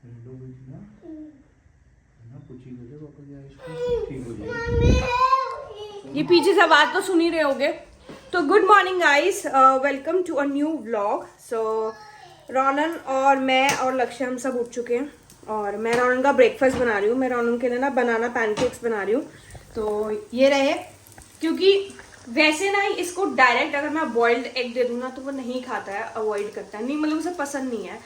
ये पीछे से आवाज तो सुन ही रहे होगे। तो good morning guys, welcome to a new vlog. So Ronan और मैं और लक्ष्य हम सब उठ चुके हैं और मैं रोनन का ब्रेकफास्ट बना रही हूँ। मैं रोनन के लिए ना बनाना पैनकेक्स बना रही हूँ। तो ये रहे, क्योंकि वैसे ना ही इसको डायरेक्ट अगर मैं बॉइल्ड एग दे दूँ ना तो वो नहीं खाता है, अवॉइड करता है, नहीं मतलब उसे पसंद नहीं है।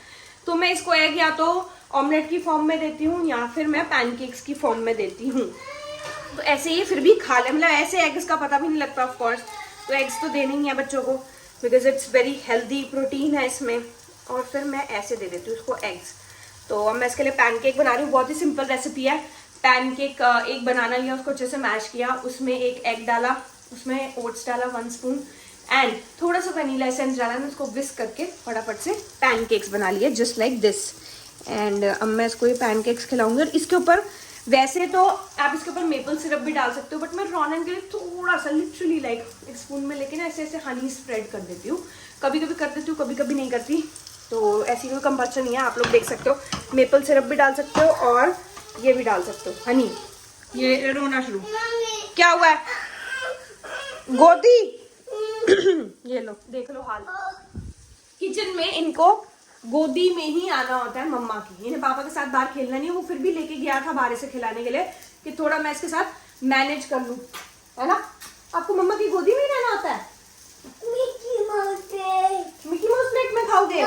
तो मैं इसको एग या तो ऑमलेट की फॉर्म में देती हूँ या फिर मैं पैनकेक्स की फॉर्म में देती हूँ। तो ऐसे ही फिर भी खा ले, मतलब ऐसे एग्स का पता भी नहीं लगता ऑफ कोर्स। तो एग्स तो देने ही है बच्चों को, because it's very healthy, protein है इसमें। और फिर मैं ऐसे दे देती हूँ उसको एग्स। तो अब मैं इसके लिए पैनकेक बना रही हूँ। बहुत ही सिंपल रेसिपी है। पैनकेक, एक बनाना लिया, उसको अच्छे से मैश किया, उसमें एक एग डाला, उसमें ओट्स डाला 1 स्पून एंड थोड़ा सा वनीला एसेंस डाला, उसको विस्क करके फटाफट से पैनकेक्स बना लिए जस्ट लाइक दिस। एंड अब मैं इसको ये पैनकेक्स खिलाऊंगी। और इसके ऊपर वैसे तो आप इसके ऊपर मेपल सिरप भी डाल सकते हो, बट मैं रोनन के लिए थोड़ा सा लिटरली लाइक एक स्पून में लेके ना ऐसे ऐसे हनी स्प्रेड कर देती हूँ। कभी कभी कर देती हूँ, कभी कभी नहीं करती। तो ऐसी कोई कंपल्सन नहीं है, आप लोग देख सकते हो। मेपल सिरप भी डाल सकते हो और ये भी डाल सकते हो हनी। ये रोना शुरू, क्या हुआ है गोदी? ये लो, देख लो हाल। किचन में इनको गोदी में ही आना होता है मम्मा की। इन्हें पापा के साथ बाहर खेलना नहीं है। वो फिर भी लेके गया था बाहर से खिलाने के लिए कि थोड़ा मैं इसके साथ मैनेज कर लूं, है ना। आपको मम्मा की गोदी में ही रहना होता है। मिकी माउस प्लेट में खाओगे?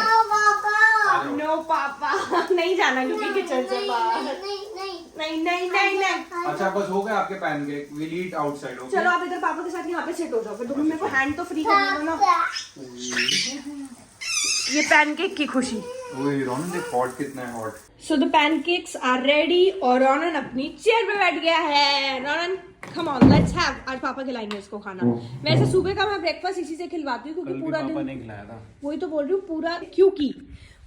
नो पापा नहीं जाना क्योंकि किचन से बाहर। नहीं नहीं नहीं नहीं। अच्छा बस हो गया आपके pancake, will eat outside. Okay चलो आप इधर पापा के साथ यहाँ पे सेट हो जाओ, फिर तुम मेरे को हैंड तो फ्री करना दो ना। ये पैनकेक की खुशी। ओए रोनन देख हॉट कितना है, hot. So the pancakes are ready और रोनन अपनी चेयर पे बैठ गया है। Ronan come on let's have, आज पापा खिलाएंगे इसको खाना। वैसे सुबह का मैं ब्रेकफास्ट इसी से खिलवाती हूँ क्योंकि पूरा दिन नहीं खिलाया था। वही तो बोल रही हूँ, पूरा क्योंकि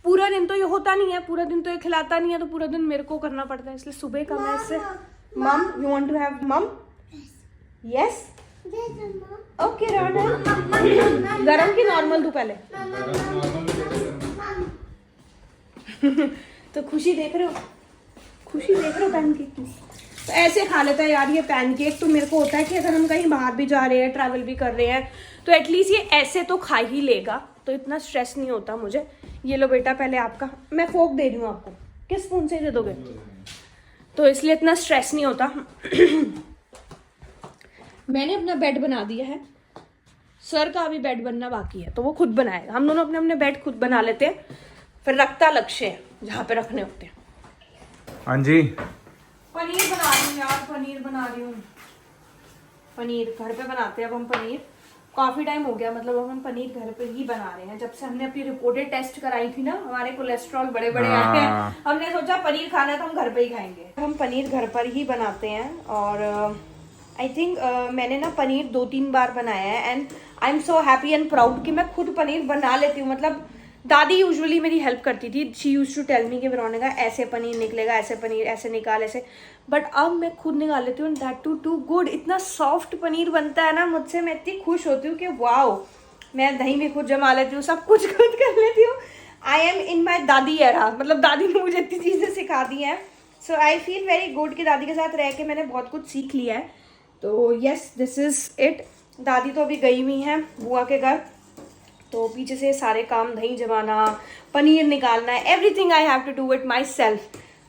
पूरा दिन तो ये होता नहीं है, पूरा दिन तो ये खिलाता नहीं है, तो पूरा दिन मेरे को करना पड़ता है। इसलिए सुबह का मैं इससे मम यू वांट टू हैव मम? Yes okay Ronan. गरम की नॉर्मल तू पहले। तो खुशी देख रहे हो, खुशी देख रहे हो पैनकेक की। तो ऐसे खा लेता है यार ये पैनकेक। तो मेरे को होता है कि अगर हम कहीं बाहर भी जा रहे हैं, ट्रैवल भी कर रहे हैं, तो एटलीस्ट ये ऐसे तो खा ही लेगा, तो इतना स्ट्रेस नहीं होता मुझे। ये लो बेटा पहले आपका, मैं फोक दे रही हूँ आपको, किस स्पून से दे दोगे? तो इसलिए इतना स्ट्रेस नहीं होता। मैंने अपना बेड बना दिया है, सर का अभी बेड बनना बाकी है, तो वो खुद बनाएगा। हम दोनों अपने अपने बेड खुद बना लेते हैं, फिर रखता लक्ष्य है जहाँ पे रखने होते हैं। हाँ जी पनीर बना रही हूँ यार, पनीर बना रही हूँ। पनीर घर पे बनाते हैं अब हम पनीर। काफी टाइम हो गया, मतलब अब हम पनीर घर पे ही बना रहे हैं। जब से हमने अपनी रिपोर्टेड टेस्ट कराई थी ना, हमारे कोलेस्ट्रॉल बड़े बड़े आए हैं, हमने सोचा पनीर खाना है तो हम घर पे ही खाएंगे। हम पनीर घर पर ही बनाते हैं और आई थिंक मैंने ना पनीर 2-3 बार बनाया है and I am so happy and proud कि मैं खुद पनीर बना लेती हूँ। मतलब दादी यूजुअली मेरी हेल्प करती थी, she use to tell me कि वेरोनिका ऐसे पनीर निकलेगा, ऐसे पनीर ऐसे निकाल, ऐसे। बट अब मैं खुद निकाल लेती हूँ, दैट टू गुड। इतना सॉफ्ट पनीर बनता है ना मुझसे, मैं इतनी खुश होती हूँ कि वाओ। मैं दही भी खुद जमा लेती हूँ, सब कुछ खुद कर लेती हूँ। आई एम इन माई दादी एरा, मतलब दादी ने मुझे इतनी चीज़ें सिखा दी हैं। सो आई फील वेरी गुड कि दादी के साथ रह के मैंने बहुत कुछ सीख लिया है। तो येस दिस इज़ इट। दादी तो अभी गई हुई हैं बुआ के घर, तो पीछे से सारे काम, दही जमाना, पनीर निकालना है, everything I have to do it myself.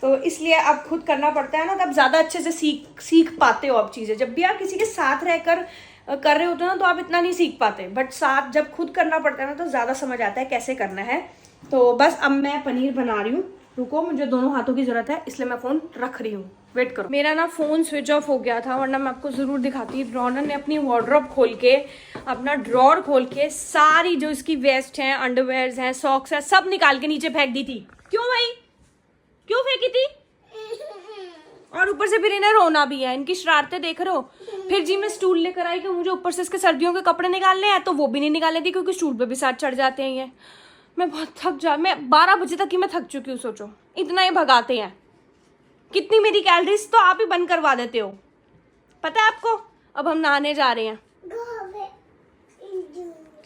तो इसलिए अब खुद करना पड़ता है ना, तब ज़्यादा अच्छे से सीख पाते हो आप चीज़ें। जब भी आप किसी के साथ रहकर कर रहे होते हो ना तो आप इतना नहीं सीख पाते, बट साथ जब खुद करना पड़ता है ना तो ज़्यादा समझ आता है कैसे करना है। तो बस अब मैं पनीर बना रही हूँ। रुको, मुझे दोनों हाथों की ज़रूरत है, इसलिए मैं फ़ोन रख रही हूँ, वेट करो। मेरा ना फ़ोन स्विच ऑफ हो गया था, वरना मैं आपको ज़रूर दिखाती। रोनन ने अपनी वार्डरोब खोल के, अपना ड्रॉर खोल के सारी जो इसकी वेस्ट हैं, अंडरवेयर्स हैं, सॉक्स हैं, सब निकाल के नीचे फेंक दी थी। क्यों भाई, क्यों फेंकी थी? और ऊपर से फिर इन्हें रोना भी है, इनकी शरारतें देख रहे हो। फिर जी मैं स्टूल लेकर आई कि मुझे ऊपर से इसके सर्दियों के कपड़े निकालने हैं, तो वो भी नहीं निकालने दी क्योंकि स्टूल पे भी साथ चढ़ जाते हैं ये। मैं बहुत मैं 12 बजे तक ही मैं थक चुकी हूँ, सोचो इतना ही भगाते हैं। कितनी मेरी कैलोरीज तो आप ही बंद करवा देते हो, पता है आपको। अब हम नहाने जा रहे हैं।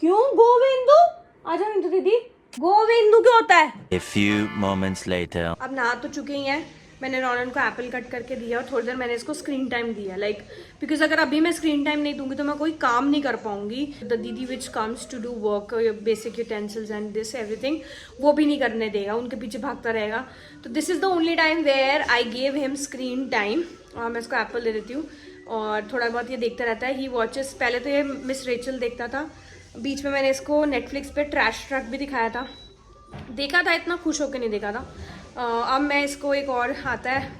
क्यों गोविंदु? आजा इंदु दीदी, गोविंदू क्यों होता है? A few moments later. अब नहा तो चुके ही हैं। मैंने रॉनन को एप्पल कट करके दिया और थोड़ी देर मैंने इसको स्क्रीन टाइम दिया, लाइक बिकॉज अगर अभी मैं स्क्रीन टाइम नहीं दूंगी तो मैं कोई काम नहीं कर पाऊंगी। The didi which comes to do work, basic utensils and this everything, वो भी नहीं करने देगा, उनके पीछे भागता रहेगा। तो this is the only time where I gave him screen time. और मैं इसको एप्पल दे देती हूँ और थोड़ा बहुत ये देखता रहता है। ही वॉचेस, पहले तो ये मिस रेचल देखता था, बीच में मैंने इसको नेटफ्लिक्स पे ट्रैश ट्रक भी दिखाया था, देखा था, इतना खुश होकर नहीं देखा था। अब मैं इसको एक और आता है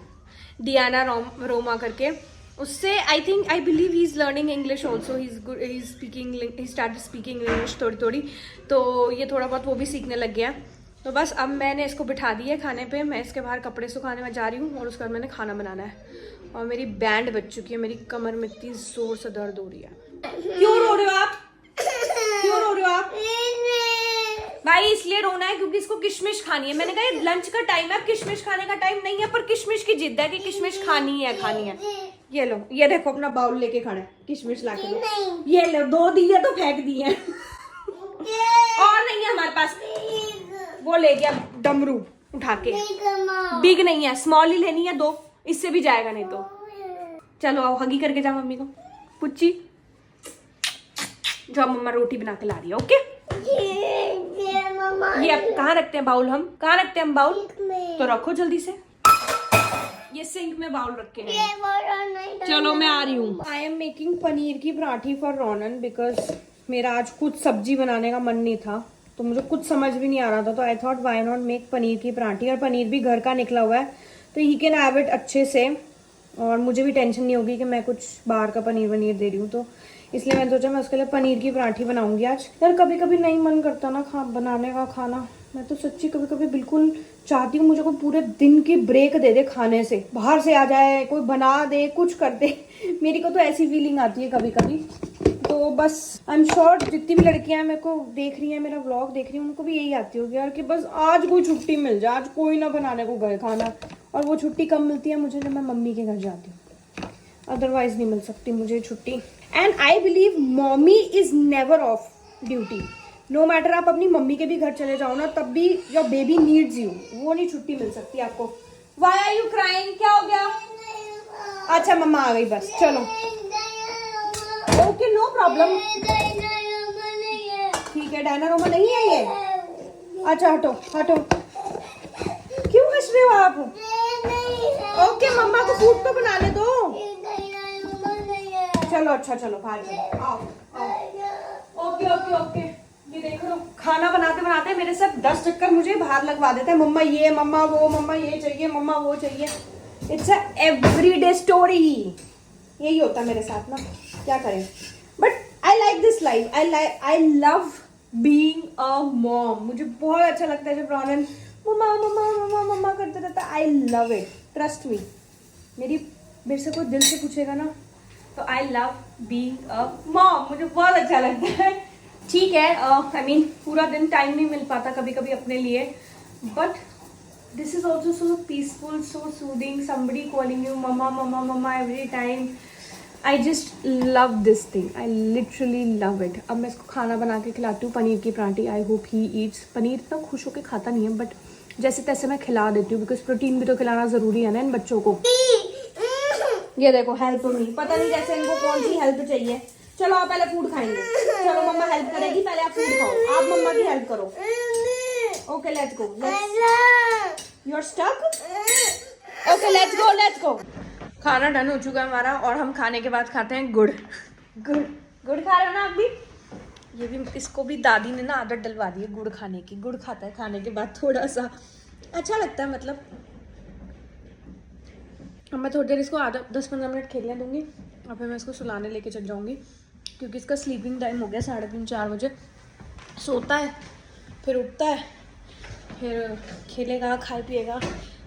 डियाना रोमा करके, उससे I think I believe he is learning English also, he is good, he is speaking, he start speaking English थोड़ी थोड़ी, तो ये थोड़ा बहुत वो भी सीखने लग गया। तो बस अब मैंने इसको बिठा दिया है खाने पे, मैं इसके बाहर कपड़े सुखाने में जा रही हूँ और उसके बाद मैंने खाना बनाना है। और मेरी बैंड बज चुकी है, मेरी कमर में इतनी जोर से दर्द हो रही है। क्यों रो रहे हो आप? क्यों रो रहे हो आप? भाई इसलिए रोना है क्योंकि इसको किशमिश खानी है। मैंने कहा ये लंच का टाइम है, किशमिश खाने का टाइम नहीं है, पर किशमिश की जिद है कि किशमिश खानी है, खानी है। ये लो, ये देखो अपना बाउल लेके खड़ा है, किशमिश ला के लो। ये लो, 2 दिए तो फेंक दिए और नहीं है हमारे पास। वो ले गया डमरू उठा के, बिग नहीं है, स्मॉल ही लेनी है, 2 इससे भी जाएगा नहीं तो। चलो आओ हगी करके जाओ मम्मी को। पुच्ची जो मम्मा रोटी बना के ला रही है। ओके ये अब कहाँ रखते हैं बाउल? हम कहाँ रखते हैं हम बाउल? तो रखो जल्दी से, ये सिंक में बाउल रखे हैं। चलो मैं आ रही हूँ। आई एम मेकिंग पनीर की पराठी फॉर रॉनन बिकॉज मेरा आज कुछ सब्जी बनाने का मन नहीं था, तो मुझे कुछ समझ भी नहीं आ रहा था, तो I thought why not make paneer की पराठी। और पनीर भी घर का निकला हुआ है तो ही कैन हैव इट अच्छे से, और मुझे भी टेंशन नहीं होगी कि मैं कुछ बाहर का पनीर दे रही हूँ। तो इसलिए मैंने सोचा मैं उसके लिए पनीर की पराठी बनाऊंगी आज। यार कभी कभी नहीं मन करता ना बनाने का खाना, मैं तो सच्ची कभी कभी बिल्कुल चाहती हूँ मुझे कोई पूरे दिन की ब्रेक दे दे खाने से, बाहर से आ जाए, कोई बना दे, कुछ कर दे। मेरी को तो ऐसी फीलिंग आती है कभी कभी। तो बस आई एम श्योर जितनी भी लड़कियां मेरे को देख रही हैं, मेरा व्लॉग देख रही हैं, उनको भी यही आती होगी यार कि बस आज कोई छुट्टी मिल जाए, आज कोई ना बनाने को गए खाना। और वो छुट्टी कब मिलती है मुझे? जब मैं मम्मी के घर जाती हूँ, अदरवाइज नहीं मिल सकती मुझे छुट्टी। And I believe mommy is never off duty. No matter आप अपनी मम्मी के भी घर चले जाओ ना, तब भी योर बेबी नीड्स यू, वो नहीं छुट्टी मिल सकती आपको। Why are you crying? क्या हो गया? अच्छा मम्मा आ गई, बस चलो। ओके नो प्रॉब्लम, ठीक है। डायनारोमा नहीं है ये? अच्छा हटो हटो, क्यों हंस रहे हो आप? ओके मम्मा को फूड तो बनाने दो। चलो अच्छा चलो बाहर चलो, आओ आओ। ओके ओके ओके, ये देख लो खाना बनाते बनाते मेरे साथ 10 चक्कर मुझे बाहर लगवा देता है। मम्मा ये, मम्मा वो, मम्मा ये चाहिए, मम्मा वो चाहिए। इट्स अ एवरीडे स्टोरी, यही होता है मेरे साथ ना, क्या करें। But I like this life, I love being a mom. मुझे बहुत अच्छा लगता है जब रॉनन मम्मा मम्मा मम्मा मम्मा करते रहता है। I love it, trust me. मेरे से कोई दिल से पूछेगा ना तो I love being a mom, मुझे बहुत अच्छा लगता है। ठीक है, आई मीन पूरा दिन टाइम नहीं मिल पाता कभी कभी अपने लिए, but this is also so peaceful, so soothing, somebody calling you mama mama mama every time. I just love this thing, I literally love it. अब मैं इसको खाना बना के खिलाती हूँ पनीर की पराठी। I hope he eats. पनीर इतना खुश होकर खाता नहीं है, बट जैसे तैसे मैं खिला देती हूँ बिकॉज प्रोटीन भी तो खिलाना ज़रूरी है ना इन बच्चों को। ये देखो हेल्प मी, पता नहीं जैसे इनको कौन सी हेल्प चाहिए। चलो आप पहले फूड खाएंगे, चलो मम्मा हेल्प करेगी, पहले आप फूड खाओ, आप मम्मा की हेल्प करो। Okay let's go, you are stuck. Okay let's go. खाना डन हो चुका है हमारा और हम खाने के बाद खाते हैं गुड़। गुड़ गुड़ खा रहे हो ना आप भी? ये भी, इसको भी दादी ने ना आदत डलवा दी है गुड़ खाने की। गुड़ खाता है खाने के बाद, थोड़ा सा अच्छा लगता है मतलब। अब मैं थोड़ी देर इसको 10-15 मिनट खेलने दूंगी और फिर मैं इसको सुलाने लेके चल जाऊंगी क्योंकि इसका स्लीपिंग टाइम हो गया 3:30-4 बजे। सोता है, फिर उठता है, फिर खेलेगा, खाए पिएगा,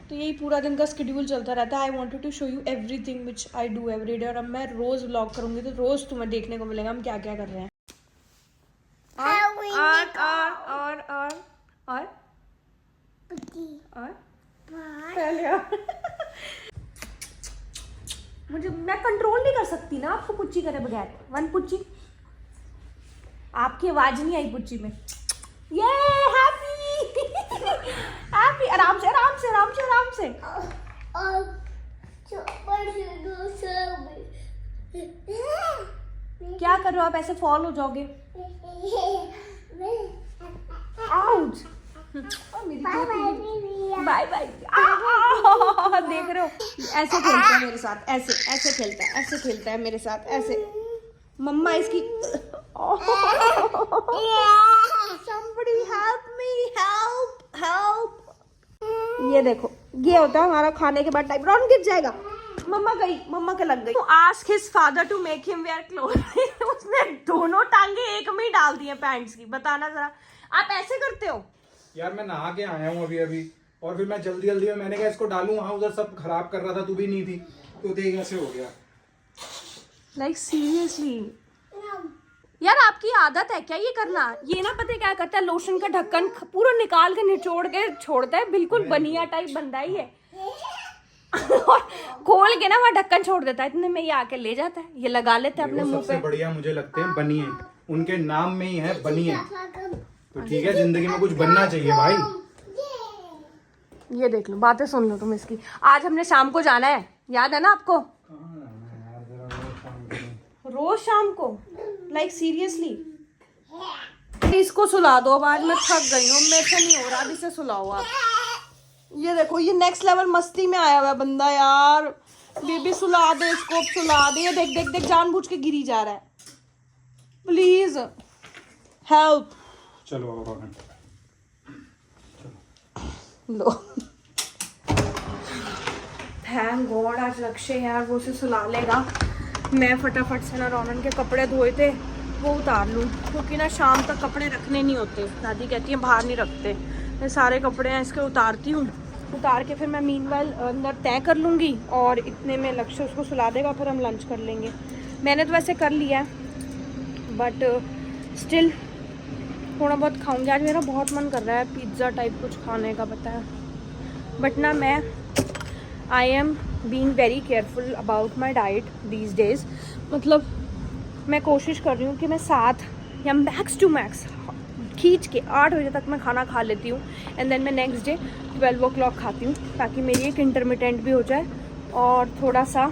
तो यही पूरा दिन का स्केड्यूल चलता रहता है। I wanted to show you everything which I do every day. और अब मैं रोज़ व्लॉग करूँगी तो रोज़ तुम्हें देखने को मिलेगा हम क्या क्या कर रहे हैं। और पहले मुझे, मैं कंट्रोल नहीं कर सकती ना आपको पुच्ची करे बगैर। 1 पुच्ची, आपकी आवाज नहीं आई पुच्ची में। ये हैप्पी आराम से आराम से आराम से आराम से। क्या कर रहे हो आप? ऐसे फॉल हो जाओगे। आउच। Bye bye. देख रहे हो ऐसे खेलता है मेरे साथ, ऐसे ऐसे खेलता है, ऐसे खेलता है मेरे साथ, ऐसे। मम्मा इसकी somebody help me, help help। ये देखो, ये होता है हमारा खाने के बाद टाइम। रॉन गिर जाएगा। मम्मा गई, मम्मा के लग गई। Ask his father to make him wear cloth. उसने दोनों टांगे एक में ही डाल दी है पैंट्स की। बताना जरा, आप ऐसे करते हो? यार मैं नहा के आया हूँ अभी और फिर मैं जल्दी जल्दी में मैंने कहा इसको डालूं, वहाँ उधर सब खराब कर रहा था, तू भी नहीं थी, तो देख ऐसे हो गया। लाइक सीरियसली यार, आपकी आदत है क्या ये करना? ये ना पता है क्या करता है, लोशन का ढक्कन पूरा निकाल के निचोड़ के छोड़ता है, बिल्कुल बनिया टाइप बंदा ही है। और खोल के ना वहाँ ढक्कन छोड़ देता है, इतने में ये आके ले जाता है, ये लगा लेते हैं अपने मुंह सबसे पे। बढ़िया मुझे लगते हैं बनिए, उनके नाम में ही है बनिए। तो ठीक है, जिंदगी में कुछ बनना चाहिए भाई। ये देख लो, बातें सुन लो तुम इसकी। आज हमने शाम को जाना है, याद है ना आपको? रोज शाम को, लाइक सीरियसली। इसको सुला दो अब, आज मैं थक गई हूँ, मेरे से नहीं हो रहा, अभी से सुलाओ आप। ये देखो, ये नेक्स्ट लेवल मस्ती में आया हुआ है बंदा यार। बेबी सुला दे इसको, अब सुला दे। ये देख देख देख, जानबूझ के गिरी जा रहा है। Please help. चलो लो, थैंक गॉड आज लक्ष्य यार वो उसे सुला लेगा। मैं फटाफट से ना रोनन के कपड़े धोए थे वो उतार लूँ, क्योंकि ना शाम तक कपड़े रखने नहीं होते। दादी कहती है बाहर नहीं रखते। मैं सारे कपड़े हैं इसके उतारती हूँ, उतार के फिर मैं मीनवाइल अंदर तय कर लूँगी और इतने में लक्ष्य उसको सुला देगा, फिर हम लंच कर लेंगे। मैंने तो वैसे कर लिया है, बट स्टिल थोड़ा बहुत खाऊंगी। आज मेरा बहुत मन कर रहा है पिज़्ज़ा टाइप कुछ खाने का, पता है। बट ना मैं I am being very careful about my diet these days. मतलब मैं कोशिश कर रही हूँ कि मैं 7 या मैक्स टू मैक्स खींच के 8 बजे तक मैं खाना खा लेती हूँ, एंड देन मैं नेक्स्ट डे 12 o'clock खाती हूँ, ताकि मेरी एक इंटरमिटेंट भी हो जाए और थोड़ा सा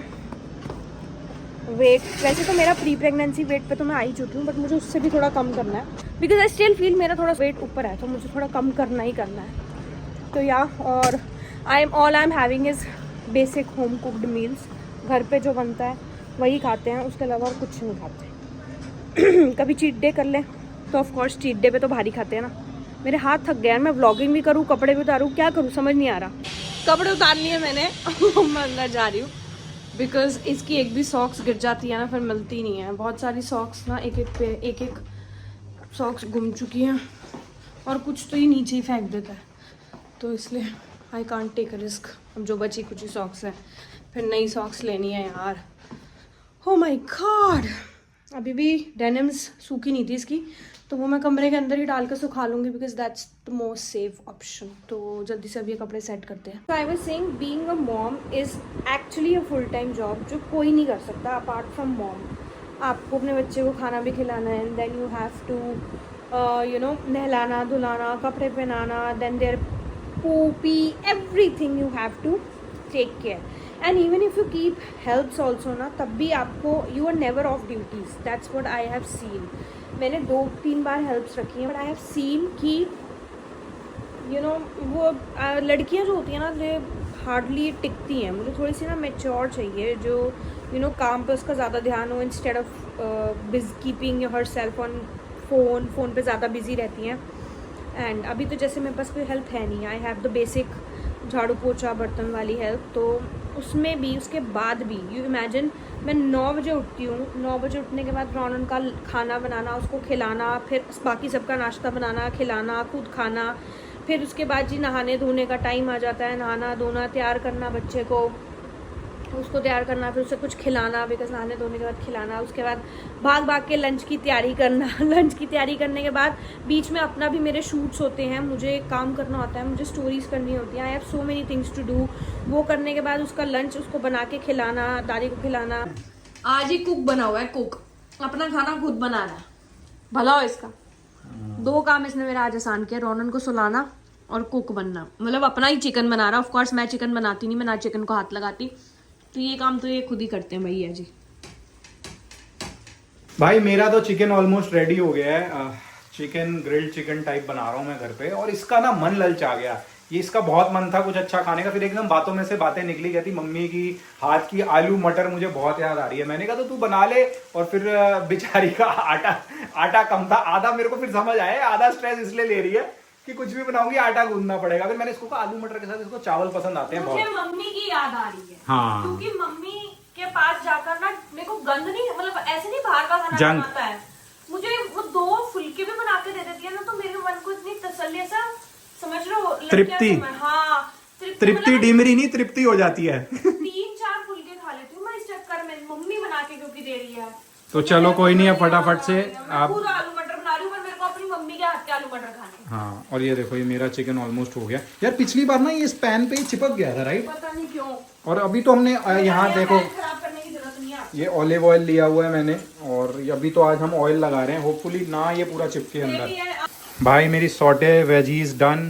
वेट। वैसे तो मेरा प्री प्रेगनेंसी वेट पे तो मैं आ ही चुकी हूँ, बट मुझे उससे भी थोड़ा कम करना है, बिकॉज आई स्टिल फील मेरा थोड़ा वेट ऊपर है, तो मुझे थोड़ा कम करना ही करना है। तो या और I am having is basic home cooked meals. घर पे जो बनता है वही खाते हैं, उसके अलावा और कुछ नहीं खाते। कभी चीट डे कर लें तो ऑफ कोर्स चीट डे पे तो भारी खाते हैं ना। मेरे हाथ थक गए हैं, मैं व्लॉगिंग भी करूँ, कपड़े भी उतारूँ, क्या करूँ समझ नहीं आ रहा। कपड़े उतार लिए मैंने। मैं अंदर जा रही हूँ, बिकॉज इसकी एक भी सॉक्स गिर जाती है ना फिर मिलती नहीं है। बहुत सारी सॉक्स ना एक एक सॉक्स गुम चुकी हैं, और कुछ तो ये नीचे ही फेंक देता है, तो इसलिए आई कांट टेक रिस्क। अब जो बची कुछ ही सॉक्स हैं, फिर नई सॉक्स लेनी है यार। ओ माय गॉड, अभी भी डेनिम्स सूखी नहीं थी इसकी, तो वो मैं कमरे के अंदर ही डाल कर सुखा लूँगी, because that's the most safe option. तो जल्दी से अब ये कपड़े सेट करते हैं। I was saying being a mom is actually a full time job, जो कोई नहीं कर सकता अपार्ट फ्रॉम मॉम। आपको अपने बच्चे को खाना भी खिलाना है, देन यू हैव टू नहलाना धुलाना, कपड़े पहनाना, then there poopy, everything you have to take care. And even if you keep helps also ना, तब भी आपको you are never off duties. That's what I have seen. मैंने 2-3 बार helps रखी हैं, but I have seen कि you know वो लड़कियां जो होती हैं ना, जो हार्डली टिकती हैं। मुझे थोड़ी सी ना मेच्योर चाहिए, जो you know काम पे उसका ज़्यादा ध्यान हो, instead of keeping her self on phone पे ज़्यादा बिजी रहती हैं। एंड अभी तो जैसे मेरे पास कोई हेल्प है नहीं, आई हैव द बेसिक झाड़ू पोछा बर्तन वाली हेल्प, तो उसमें भी उसके बाद भी यू इमेजिन मैं 9 बजे उठती हूँ। 9 बजे उठने के बाद रौनन का खाना बनाना, उसको खिलाना, फिर बाकी सबका नाश्ता बनाना, खिलाना, खुद खाना, फिर उसके बाद जी नहाने धोने का टाइम आ जाता है। नहाना धोना, तैयार करना बच्चे को, उसको तैयार करना, फिर उसे कुछ खिलाना, बिकॉज नहाने धोने के बाद खिलाना, उसके बाद भाग भाग के लंच की तैयारी करना। लंच की तैयारी करने के बाद बीच में अपना भी मेरे शूट्स होते हैं, मुझे काम करना होता है, मुझे स्टोरीज करनी होती हैं। I have so many things to do. वो करने के बाद उसका लंच उसको बना के खिलाना, दादी को खिलाना। आज ही कुक बना हुआ है, कुक अपना खाना खुद बना रहा है। भला हो इसका। 2 काम इसने मेरा आज आसान किया, रोनन को सुलाना और कुक बनना, मतलब अपना ही चिकन बना रहा। ऑफ कोर्स मैं चिकन बनाती नहीं, मैं ना चिकन को हाथ लगाती, तो ये काम तो ये खुद ही करते हैं भैया जी। भाई मेरा तो चिकन ऑलमोस्ट रेडी हो गया है। चिकन ग्रिल्ड चिकन टाइप बना रहा हूँ मैं घर पे, और इसका ना मन ललचा गया। ये इसका बहुत मन था कुछ अच्छा खाने का, फिर एकदम बातों में से बातें निकली गई थी। मम्मी की हाथ की आलू मटर मुझे बहुत याद आ रही है। मैंने कहा तो तू बना ले, और फिर बेचारी का आटा कम था आधा। मेरे को फिर समझ आया आधा स्ट्रेस इसलिए ले रही है कि कुछ भी बनाऊंगी आटा गूंदना पड़ेगा। फिर मैंने इसको कहा आलू मटर के साथ इसको चावल पसंद आते हैं मुझे बहुत। मम्मी की याद आ रही है। हाँ। क्योंकि मम्मी के पास जाकर ना मेरे को गंद नहीं, मतलब ऐसे नहीं बाहर का खाना जंक। बनाता है, मुझे वो 2 फुलके भी बना के दे देती है ना, तो मेरे मन को इतनी तसल्ली, ऐसा समझ लो तृप्ति। हाँ तृप्ति मतलब डिमरी नहीं, तृप्ति हो जाती है। 3-4 फुलके खा लेती हूँ मैं इस चक्कर में, मम्मी बना के क्योंकि दे रही है। तो चलो कोई नहीं, अब फटाफट से आप। खुद आलू मटर बना रही हूँ, पर मेरे को अपनी मम्मी के हाथ के आलू मटर खाने। हाँ, और ये देखो ये मेरा चिकन ऑलमोस्ट हो गया। यार पिछली बार ना ये इस पैन पे ही चिपक गया था, राइट? पता नहीं क्यों। और अभी तो हमने यहाँ देखो खराब करने की जरूरत नहीं है। ये ऑलिव ऑयल लिया हुआ है मैंने, और अभी तो आज हम ऑयल लगा रहे हैं, होपफुली ना ये पूरा चिपके अंदर। भाई मेरी सॉटे वेजीज डन।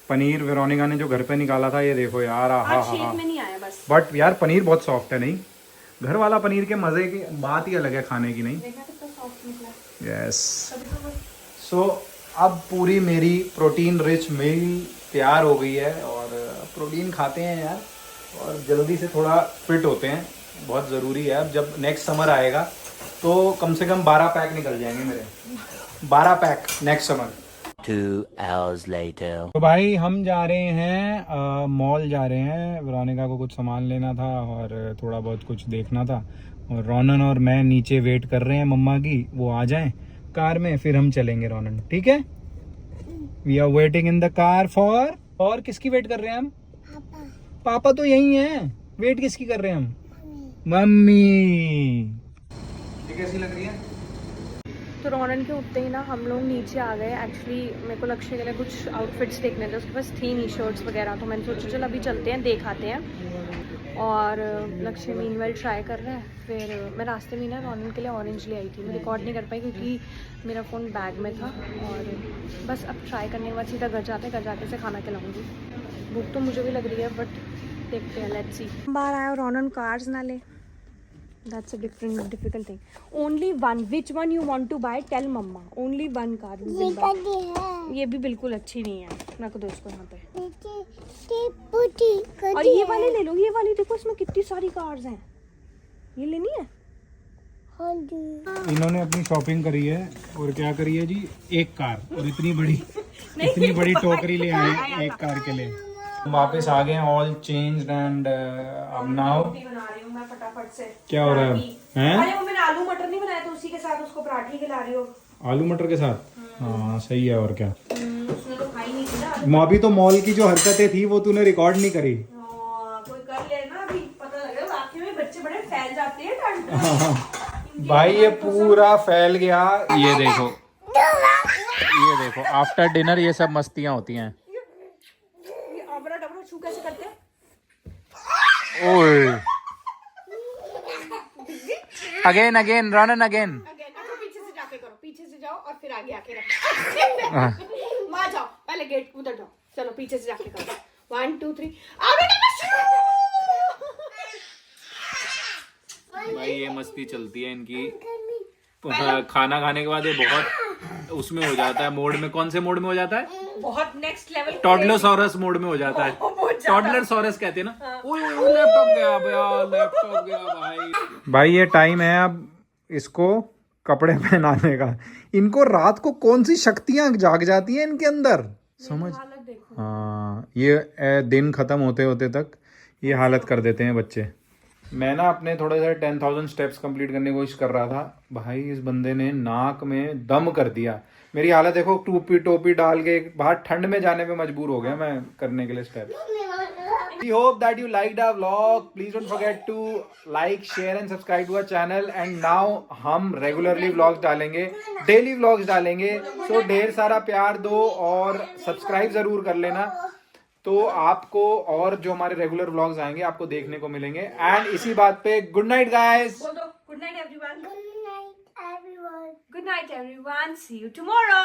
पनीर वेरोनिका ने जो घर पे निकाला था, ये देखो यार, आज शेप में नहीं आया बस। बट यार पनीर बहुत सॉफ्ट है। नहीं, घर वाला पनीर के मजे की बात ही अलग है खाने की। नहीं, देखा कितना सॉफ्ट निकला। यस। तभी तो वो- सो अब पूरी मेरी प्रोटीन रिच मील तैयार हो गई है, और प्रोटीन खाते हैं यार, और जल्दी से थोड़ा फिट होते हैं, बहुत ज़रूरी है। अब जब नेक्स्ट समर आएगा तो कम से कम 12 पैक निकल जाएंगे मेरे, 12 pack next summer. 2 hours later. तो भाई हम जा रहे हैं मॉल जा रहे हैं। वेरोनिका को कुछ सामान लेना था और थोड़ा बहुत कुछ देखना था, और रोनन और मैं नीचे वेट कर रहे हैं मम्मा की, वो आ जाएं कार में, फिर हम चलेंगे। रोनन ठीक है, we are waiting in the car for. और किसकी वेट कर रहे हैं हम? पापा तो यही हैं। वेट किसकी कर रहे हैं हम? मम्मी। ये कैसी लग रही है? तो रोनन के उठते ही ना हम लोग नीचे आ गए। एक्चुअली मेरे को लक्ष्य के लिए कुछ आउटफिट्स देखने थे, उसके पास थी नहीं शर्ट्स वगैरह, तो मैंने सोचा चल अभी चलते हैं देख आते हैं। और लक्ष्य मीनवेल ट्राई कर रहा है। फिर मैं रास्ते में ना रोनन के लिए ऑरेंज ले आई थी, मैं रिकॉर्ड नहीं कर पाई क्योंकि मेरा फ़ोन बैग में था। और बस अब ट्राई करने के बाद सीधा घर जाके से खाना खिलाऊँगी। भूख तो मुझे भी लग रही है, बट देखते हैं, लेट्स सी। बाहर आया रोनन कार्स ना ले, that's a difficult thing. Only one. Which one you want to buy? Tell mama. Only one car we will buy. ये भी बिल्कुल अच्छी नहीं है, रख दो इसको यहाँ पे। और ये वाले ले लो, ये वाली देखो, इसमें कितनी सारी कार्स हैं। ये लेनी है? इन्होंने अपनी शॉपिंग करी है, और क्या करी है जी, एक कार, और इतनी बड़ी टोकरी ले आए हैं एक कार के लिए। वापस आ गए, ऑल चेंज्ड, एंड अब नाउ बना रही हूँ मैं फटाफट से। क्या हो रहा है? हैं? अरे वो मैंने आलू मटर नहीं बनाया, तो उसी के साथ उसको पराठे खिला रही हो। आलू मटर के साथ? हाँ सही है, और क्या। उसने तो खाई नहीं थी ना। अभी तो मॉल की जो हरकतें थी वो तूने रिकॉर्ड नहीं करी। कोई कर ले ना, अभी पता लगेगा। वाकई में बच्चे बड़े फैल जाते हैं। भाई ये पूरा फैल गया। ये देखो, ये देखो, आफ्टर डिनर ये सब मस्तियां होती हैं। अबरा डबरा छू कैसे करते हैं? ओए, अगेन रन अगेन। अच्छा पीछे से जाके करो, पीछे से जाओ और फिर आगे आके रखो। वहां जाओ, पहले गेट उधर जाओ, चलो पीछे से जाके करो। 1 2 3 भाई ये मस्ती चलती है इनकी। खाना खाने के बाद ये बहुत उसमें हो जाता है, मोड में। कौन से मोड में हो जाता है? बहुत नेक्स्ट लेवल टॉडलोसॉरस मोड में हो जाता है। टॉडलरसॉरस कहते हैं ना। लैपटॉप गया भाई। ये टाइम है अब इसको कपड़े पहनाने का। इनको रात को कौन सी शक्तियां जाग जाती हैं इनके अंदर, समझ। हाँ, ये दिन खत्म होते होते तक ये हालत कर देते हैं बच्चे। मैं ना अपने थोड़े से 10,000 स्टेप्स कंप्लीट करने की कोशिश कर रहा था। भाई इस बंदे ने नाक में दम कर दिया। मेरी हालत देखो, टोपी डाल के बाहर ठंड में जाने पे मजबूर हो गया मैं करने के लिए steps. We hope that you liked our vlog. Please don't forget to like, share and subscribe to our channel. And now हम regularly vlogs डालेंगे, daily vlogs डालेंगे। So ढेर सारा प्यार दो और सब्सक्राइब जरूर कर लेना, तो आपको और जो हमारे रेगुलर व्लॉग्स आएंगे आपको देखने को मिलेंगे। एंड इसी बात पे good night guys. Good night everyone. Good night everyone. See you tomorrow.